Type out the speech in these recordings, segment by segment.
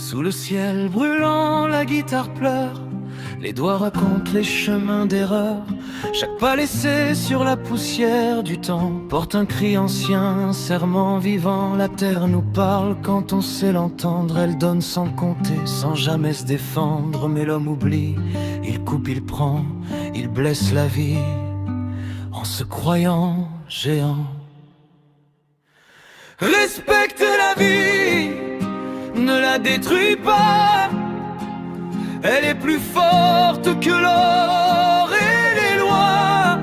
Sous le ciel brûlant, la guitare pleure. Les doigts racontent les chemins d'erreur. Chaque pas laissé sur la poussière du temps porte un cri ancien, un serment vivant. La terre nous parle quand on sait l'entendre. Elle donne sans compter, sans jamais se défendre. Mais l'homme oublie, il coupe, il prend, il blesse la vie en se croyant géant. Respecte la vie, ne la détruis pas. Elle est plus forte que l'or et les lois.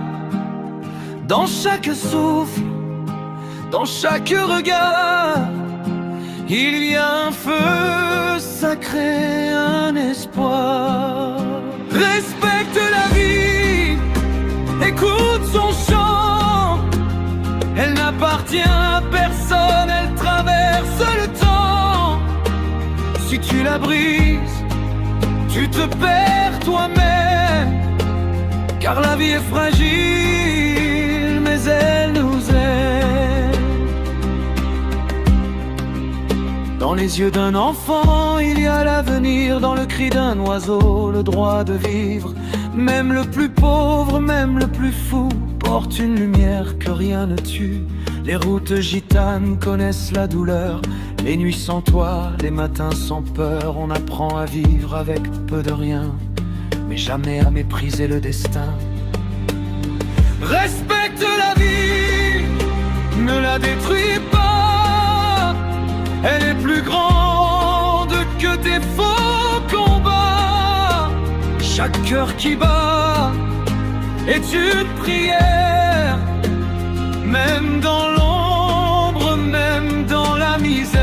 Dans chaque souffle, dans chaque regard, il y a un feu sacré, un espoir. Respecte la vie, écoute son chant. Elle n'appartient à personne, elle traverse le temps. Si tu la brises, tu te perds toi-même, car la vie est fragile, mais elle nous aime. Dans les yeux d'un enfant, il y a l'avenir. Dans le cri d'un oiseau, le droit de vivre. Même le plus pauvre, même le plus fou porte une lumière que rien ne tue. Les routes gitanes connaissent la douleur. Les nuits sans toi, les matins sans peur. On apprend à vivre avec peu de rien, mais jamais à mépriser le destin. Respecte la vie, ne la détruis pas. Elle est plus grande que tes faux combats. Chaque cœur qui bat est une prière. Même dans l'ombre, même dans la misère.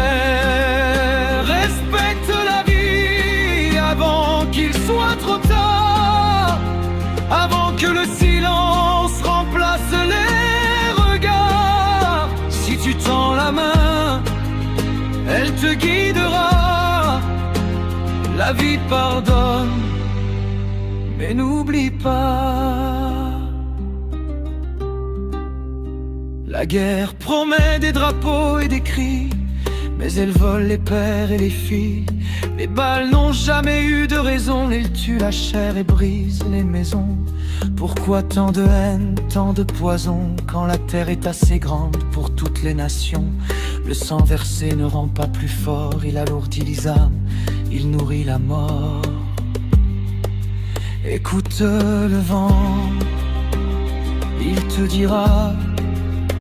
Respecte la vie avant qu'il soit trop tard. Avant que le silence remplace les regards. Si tu tends la main, elle te guidera. La vie pardonne, mais n'oublie pas. La guerre promet des drapeaux et des cris, mais elle vole les pères et les filles. Les balles n'ont jamais eu de raison. Elles tuent la chair et brisent les maisons. Pourquoi tant de haine, tant de poison, quand la terre est assez grande pour toutes les nations? Le sang versé ne rend pas plus fort. Il alourdit les âmes, il nourrit la mort. Écoute le vent, il te dira